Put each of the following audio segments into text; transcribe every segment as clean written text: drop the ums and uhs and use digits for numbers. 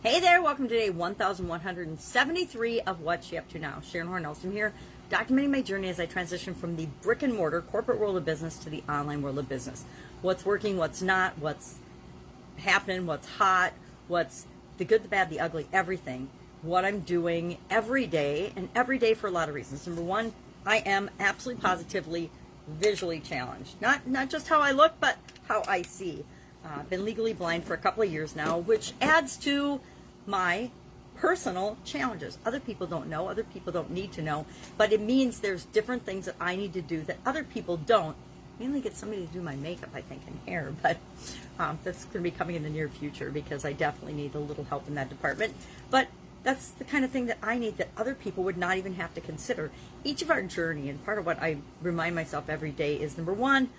Hey there, welcome to day 1173 of What's She Up To Now. Sharon Horne-Ellstrom here, documenting my journey as I transition from the brick and mortar corporate world of business to the online world of business. What's working, what's not, what's happening, what's hot, what's the good, the bad, the ugly, everything. What I'm doing every day, and every day for a lot of reasons. Number one, I am absolutely positively visually challenged. Not just how I look, but how I see. I've been legally blind for a couple of years now, which adds to my personal challenges. Other people don't know, other people don't need to know, but it means there's different things that I need to do that other people don't. I mainly get somebody to do my makeup, I think, and hair, but that's going to be coming in the near future because I definitely need a little help in that department. But that's the kind of thing that I need that other people would not even have to consider. Each of our journey, and part of what I remind myself every day is, number one,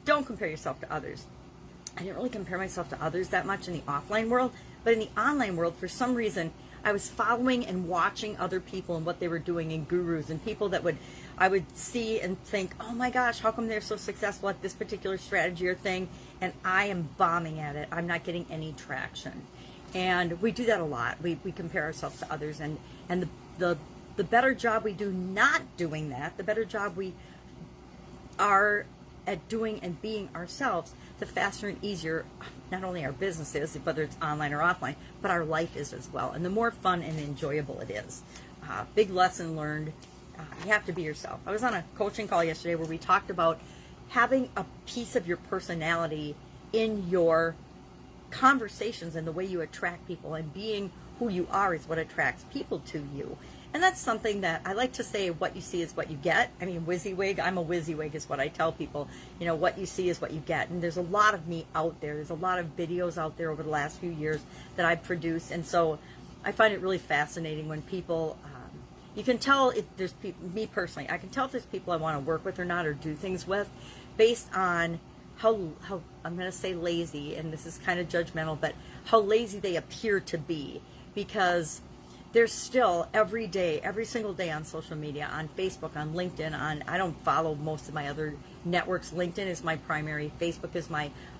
don't compare yourself to others. I didn't really compare myself to others that much in the offline world, but in the online world, for some reason, I was following and watching other people and what they were doing, and gurus and people that I would see and think, oh my gosh, how come they're so successful at this particular strategy or thing, and I am bombing at it. I'm not getting any traction. And we do that a lot. We compare ourselves to others, and the better job we do not doing that, the better job we are at doing and being ourselves, the faster and easier not only our business is, whether it's online or offline, but our life is as well. And the more fun and enjoyable it is. Big lesson learned. You have to be yourself. I was on a coaching call yesterday where we talked about having a piece of your personality in your conversations and the way you attract people, and being who you are is what attracts people to you. And that's something that I like to say, what you see is what you get. I mean, WYSIWYG, I'm a WYSIWYG is what I tell people. You know, what you see is what you get. And there's a lot of me out there. There's a lot of videos out there over the last few years that I've produced. And so I find it really fascinating when people, you can tell if there's people, me personally, I can tell if there's people I want to work with or not, or do things with, based on how I'm going to say lazy, and this is kind of judgmental, but how lazy they appear to be. Because there's still every day, every single day on social media, on Facebook, on LinkedIn, I don't follow most of my other networks. LinkedIn is my primary. Facebook is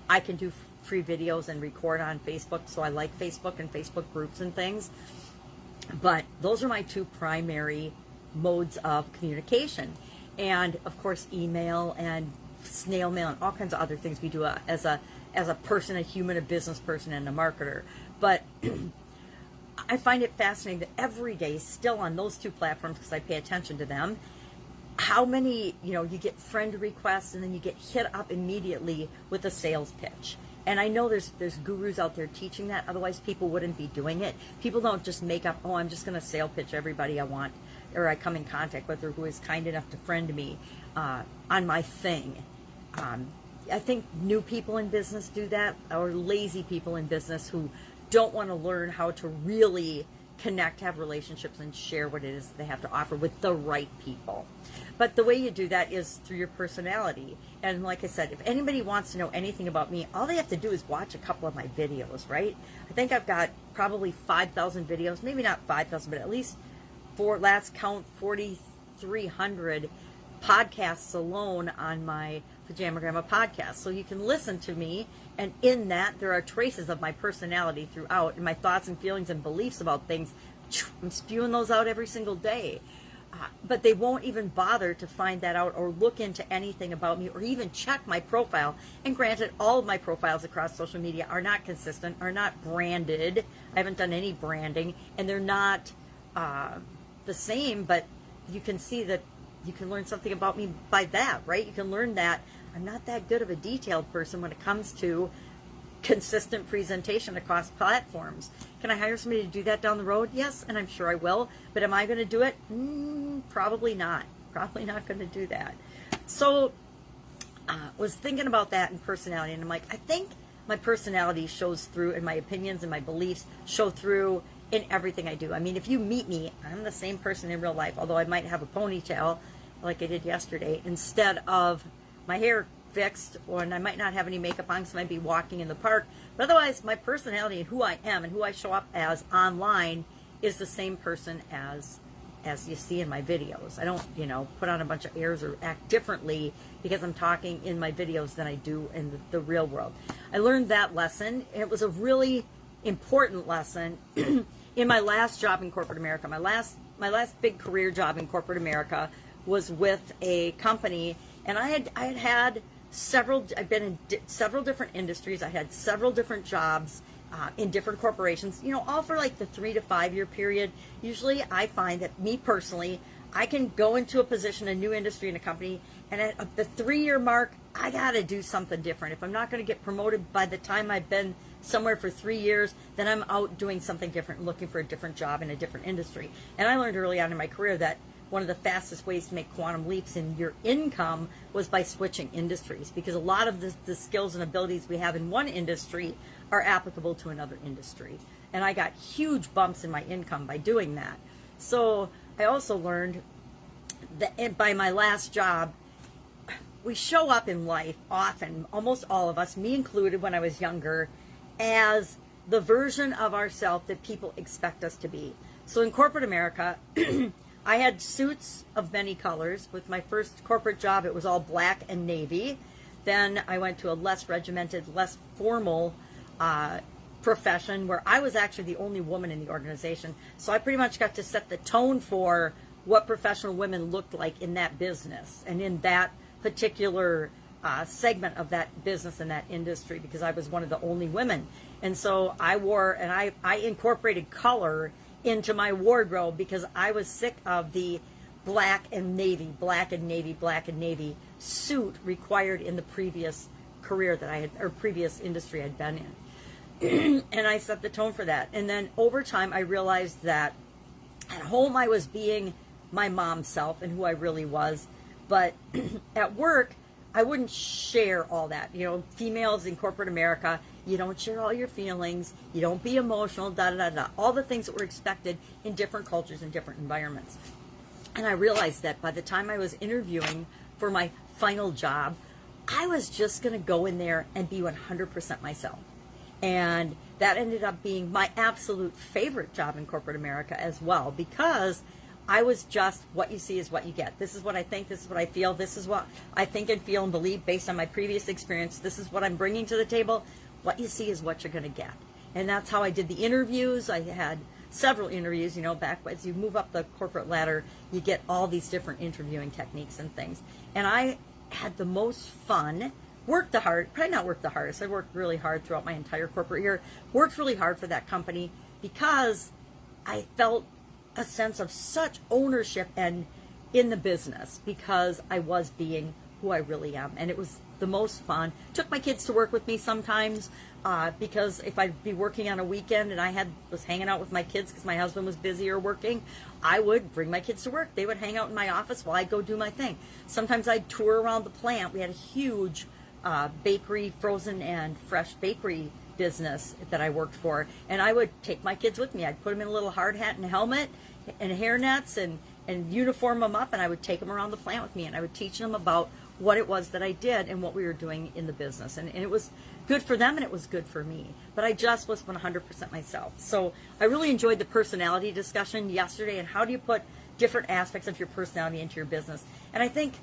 I can do free videos and record on Facebook, so I like Facebook and Facebook groups and things. But those are my two primary modes of communication. And of course, email and snail mail and all kinds of other things we do as a person, a human, a business person, and a marketer. But I find it fascinating that every day, still on those two platforms, because I pay attention to them, how many, you get friend requests, and then you get hit up immediately with a sales pitch. And I know there's gurus out there teaching that, otherwise people wouldn't be doing it. People don't just make up, oh, I'm just going to sales pitch everybody I want, or I come in contact with, or who is kind enough to friend me on my thing. I think new people in business do that, or lazy people in business who don't want to learn how to really connect, have relationships, and share what it is they have to offer with the right people. But the way you do that is through your personality. And like I said, if anybody wants to know anything about me, all they have to do is watch a couple of my videos, right? I think I've got probably 5,000 videos, maybe not 5,000, but at least last count 4,300 podcasts alone on my Pajama Grandma podcast. So you can listen to me, and in that there are traces of my personality throughout, and my thoughts and feelings and beliefs about things. I'm spewing those out every single day. But they won't even bother to find that out or look into anything about me or even check my profile. And granted, all of my profiles across social media are not consistent, are not branded. I haven't done any branding, and they're not the same, but you can see that you can learn something about me by that, right? You can learn that I'm not that good of a detailed person when it comes to consistent presentation across platforms. Can I hire somebody to do that down the road? Yes, and I'm sure I will. But am I going to do it? Probably not. Probably not going to do that. So was thinking about that in personality, and I'm like, I think my personality shows through, and my opinions and my beliefs show through in everything I do. I mean, if you meet me, I'm the same person in real life, although I might have a ponytail like I did yesterday instead of my hair fixed, and I might not have any makeup on because I might be walking in the park. But otherwise, my personality and who I am and who I show up as online is the same person as you see in my videos. I don't, put on a bunch of airs or act differently because I'm talking in my videos than I do in the real world. I learned that lesson. It was a really important lesson in my last job in corporate America. My last big career job in corporate America was with a company, and I've been in several different industries. I had several different jobs in different corporations, all for like the 3 to 5 year period. Usually I find that, me personally, I can go into a position, a new industry in a company, and at the 3-year mark, I got to do something different. If I'm not going to get promoted by the time I've been somewhere for 3 years, then I'm out doing something different, looking for a different job in a different industry. And I learned early on in my career that one of the fastest ways to make quantum leaps in your income was by switching industries, because a lot of the skills and abilities we have in one industry are applicable to another industry. And I got huge bumps in my income by doing that. So I also learned that by my last job, we show up in life often, almost all of us, me included when I was younger, as the version of ourselves that people expect us to be. So in corporate America, I had suits of many colors. With my first corporate job, it was all black and navy. Then I went to a less regimented, less formal profession where I was actually the only woman in the organization. So I pretty much got to set the tone for what professional women looked like in that business and in that particular segment of that business and that industry, because I was one of the only women. And so I incorporated color into my wardrobe because I was sick of the black and navy suit required in the previous career that I had, or previous industry I'd been in. And I set the tone for that. And then over time, I realized that at home I was being my mom self and who I really was. But at work, I wouldn't share all that. Females in corporate America, you don't share all your feelings, you don't be emotional, all the things that were expected in different cultures and different environments. And I realized that by the time I was interviewing for my final job, I was just going to go in there and be 100% myself. And that ended up being my absolute favorite job in corporate America as well, because I was just, what you see is what you get. This is what I think, this is what I feel, this is what I think and feel and believe based on my previous experience. This is what I'm bringing to the table. What you see is what you're going to get. And that's how I did the interviews. I had several interviews, back as you move up the corporate ladder, you get all these different interviewing techniques and things. And I had the most fun, worked the hardest, probably not worked the hardest, I worked really hard throughout my entire corporate year, worked really hard for that company because I felt a sense of such ownership and in the business, because I was being who I really am. And it was the most fun. Took my kids to work with me sometimes, because if I'd be working on a weekend and I was hanging out with my kids because my husband was busy or working, I would bring my kids to work. They would hang out in my office while I'd go do my thing. Sometimes I'd tour around the plant. We had a huge bakery, frozen and fresh bakery business that I worked for, and I would take my kids with me. I'd put them in a little hard hat and helmet and hairnets and uniform them up, and I would take them around the plant with me, and I would teach them about what it was that I did and what we were doing in the business. And it was good for them and it was good for me, but I just was 100% myself. So I really enjoyed the personality discussion yesterday, and how do you put different aspects of your personality into your business. And I think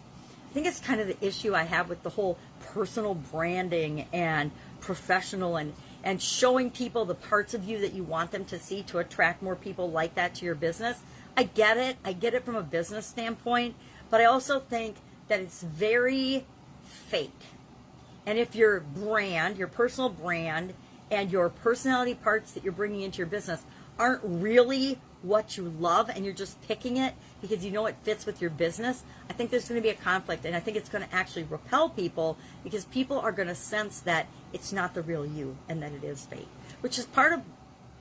it's kind of the issue I have with the whole personal branding and professional and showing people the parts of you that you want them to see to attract more people like that to your business. I get it from a business standpoint, but I also think that it's very fake. And if your brand, your personal brand, and your personality parts that you're bringing into your business aren't really what you love, and you're just picking it because you know it fits with your business, I think there's going to be a conflict, and I think it's going to actually repel people, because people are going to sense that it's not the real you and that it is fake, which is part of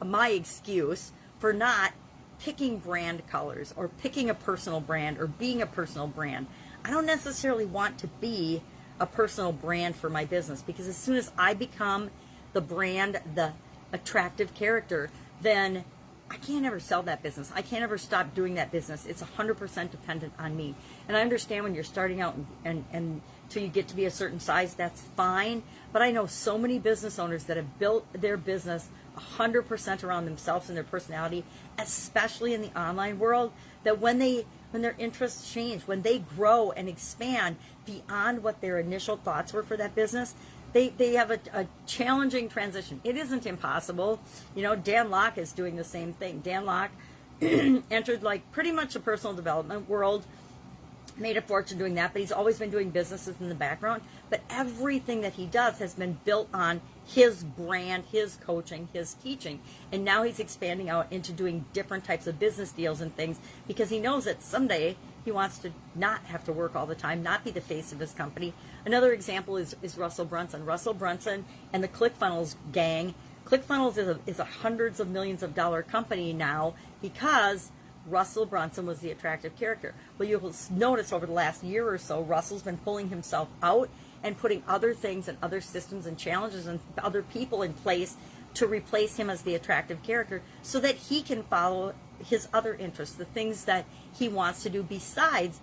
my excuse for not picking brand colors or picking a personal brand or being a personal brand. I don't necessarily want to be a personal brand for my business, because as soon as I become the brand, the attractive character, then I can't ever sell that business. I can't ever stop doing that business. It's 100% dependent on me. And I understand when you're starting out and until you get to be a certain size, that's fine. But I know so many business owners that have built their business 100% around themselves and their personality, especially in the online world, that when their interests change, when they grow and expand beyond what their initial thoughts were for that business, They have a challenging transition. It isn't impossible. You know, Dan Locke is doing the same thing. Dan Locke entered like pretty much the personal development world, made a fortune doing that, but he's always been doing businesses in the background. But everything that he does has been built on his brand, his coaching, his teaching. And now he's expanding out into doing different types of business deals and things because he knows that someday he wants to not have to work all the time, not be the face of his company. Another example is Russell Brunson. Russell Brunson and the ClickFunnels gang. ClickFunnels is a hundreds of millions of dollar company now because Russell Brunson was the attractive character. Well, you'll notice over the last year or so, Russell's been pulling himself out and putting other things and other systems and challenges and other people in place to replace him as the attractive character so that he can follow his other interests, the things that he wants to do besides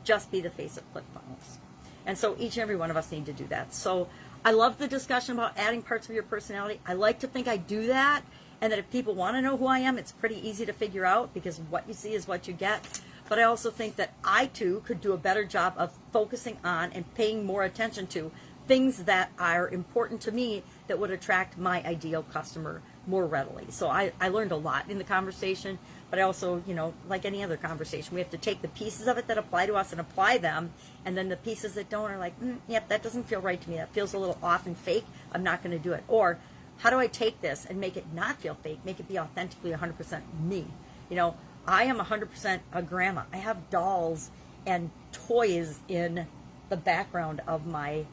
just be the face of ClickFunnels. And so each and every one of us need to do that. So I love the discussion about adding parts of your personality. I like to think I do that, and that if people want to know who I am, it's pretty easy to figure out because what you see is what you get. But I also think that I, too, could do a better job of focusing on and paying more attention to things that are important to me that would attract my ideal customer more readily. So I learned a lot in the conversation, but I also, you know, like any other conversation, we have to take the pieces of it that apply to us and apply them, and then the pieces that don't are like, yep, that doesn't feel right to me. That feels a little off and fake. I'm not going to do it. Or how do I take this and make it not feel fake, make it be authentically 100% me? You know, I am 100% a grandma. I have dolls and toys in the background of my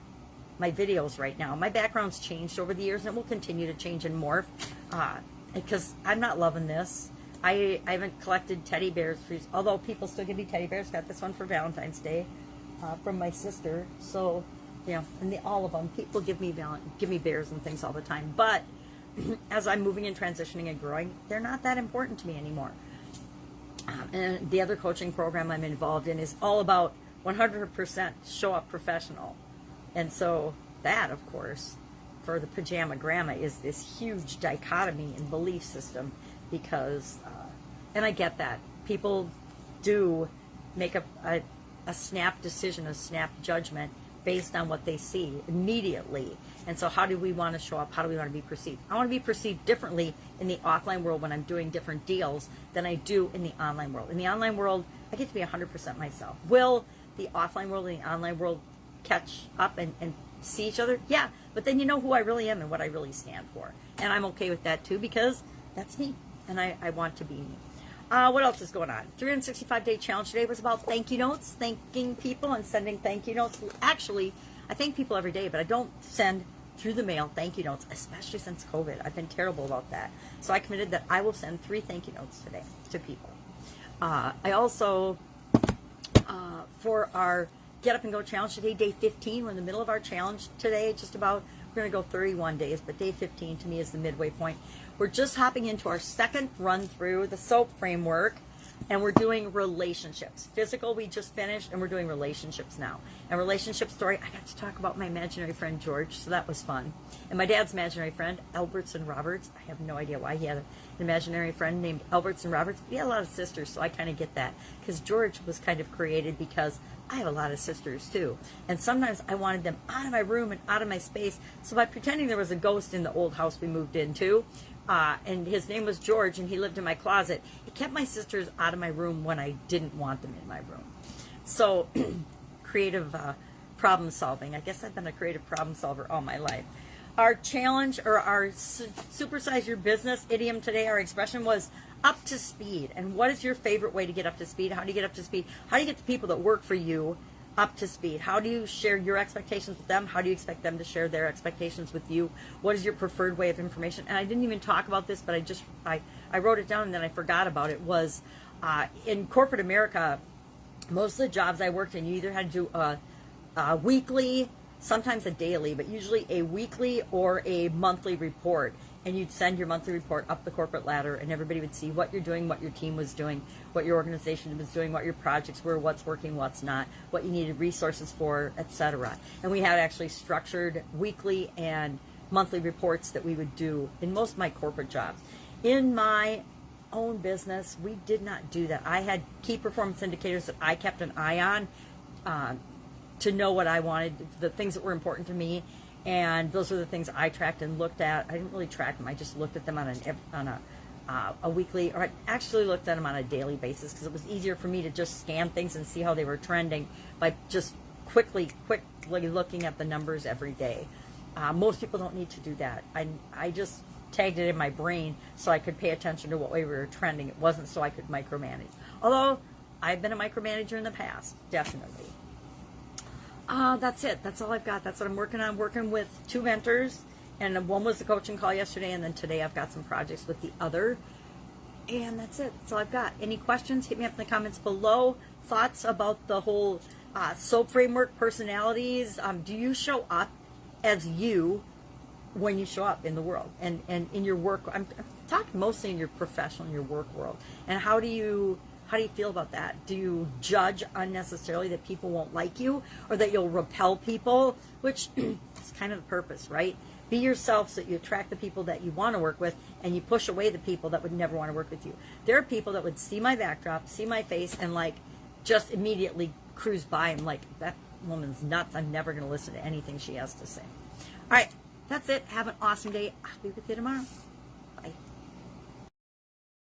videos right now. My background's changed over the years and it will continue to change and morph because I'm not loving this. I haven't collected teddy bears for, although people still give me teddy bears. Got this one for Valentine's Day from my sister. So, you know, and all of them, people give me bears and things all the time. But as I'm moving and transitioning and growing, they're not that important to me anymore. And the other coaching program I'm involved in is all about 100% show up professional. And so that, of course, for the pajama grandma is this huge dichotomy in belief system because, and I get that, people do make a snap decision, a snap judgment based on what they see immediately. And so how do we want to show up? How do we want to be perceived? I want to be perceived differently in the offline world when I'm doing different deals than I do in the online world. In the online world, I get to be 100% myself. Will the offline world and the online world catch up and see each other? Yeah, but then you know who I really am and what I really stand for. And I'm okay with that too because that's me and I want to be me. What else is going on? 365-day challenge today was about thank you notes, thanking people and sending thank you notes. Actually, I thank people every day, but I don't send through the mail thank you notes, especially since COVID. I've been terrible about that. So I committed that I will send 3 thank you notes today to people. I also, for our Get Up and Go challenge today, day 15, we're in the middle of our challenge today, just about, we're going to go 31 days, but day 15 to me is the midway point. We're just hopping into our second run through the SOAP framework, and we're doing relationships. Physical, we just finished, and we're doing relationships now. And relationship story, I got to talk about my imaginary friend, George, so that was fun. And my dad's imaginary friend, Albertson Roberts, I have no idea why he had an imaginary friend named Albertson Roberts, but he had a lot of sisters, so I kind of get that. Because George was kind of created because I have a lot of sisters too. And sometimes I wanted them out of my room and out of my space, so by pretending there was a ghost in the old house we moved into, and his name was George, and he lived in my closet. It kept my sisters out of my room when I didn't want them in my room. So, creative problem solving. I guess I've been a creative problem solver all my life. Our challenge, or our supersize your business idiom today, our expression was up to speed. And what is your favorite way to get up to speed? How do you get up to speed? How do you get the people that work for you up to speed? How do you share your expectations with them? How do you expect them to share their expectations with you? What is your preferred way of information? And I didn't even talk about this, but I wrote it down and then I forgot about it, was in corporate America, most of the jobs I worked in, you either had to do a weekly, sometimes a daily, but usually a weekly or a monthly report. And you'd send your monthly report up the corporate ladder, and everybody would see what you're doing, what your team was doing, what your organization was doing, what your projects were, what's working, what's not, what you needed resources for, etc. And we had actually structured weekly and monthly reports that we would do in most of my corporate jobs. In my own business, we did not do that. I had key performance indicators that I kept an eye on to know what I wanted, the things that were important to me. And those are the things I tracked and looked at. I didn't really track them. I just looked at them on a weekly, or I actually looked at them on a daily basis because it was easier for me to just scan things and see how they were trending by just quickly looking at the numbers every day. Most people don't need to do that. I just tagged it in my brain so I could pay attention to what way we were trending. It wasn't so I could micromanage. Although I've been a micromanager in the past, definitely. That's it. That's all I've got. That's what I'm working on. Working with 2 mentors, and one was the coaching call yesterday, and then today I've got some projects with the other. And that's it. That's all I've got. Any questions? Hit me up in the comments below. Thoughts about the whole SOAP framework, personalities. Do you show up as you when you show up in the world and in your work? I'm talking mostly in your professional, in your work world. And how do you feel about that? Do you judge unnecessarily that people won't like you or that you'll repel people, which is kind of the purpose, right? Be yourself so that you attract the people that you want to work with and you push away the people that would never want to work with you. There are people that would see my backdrop, see my face, and like just immediately cruise by and like, that woman's nuts. I'm never going to listen to anything she has to say. All right, that's it. Have an awesome day. I'll be with you tomorrow.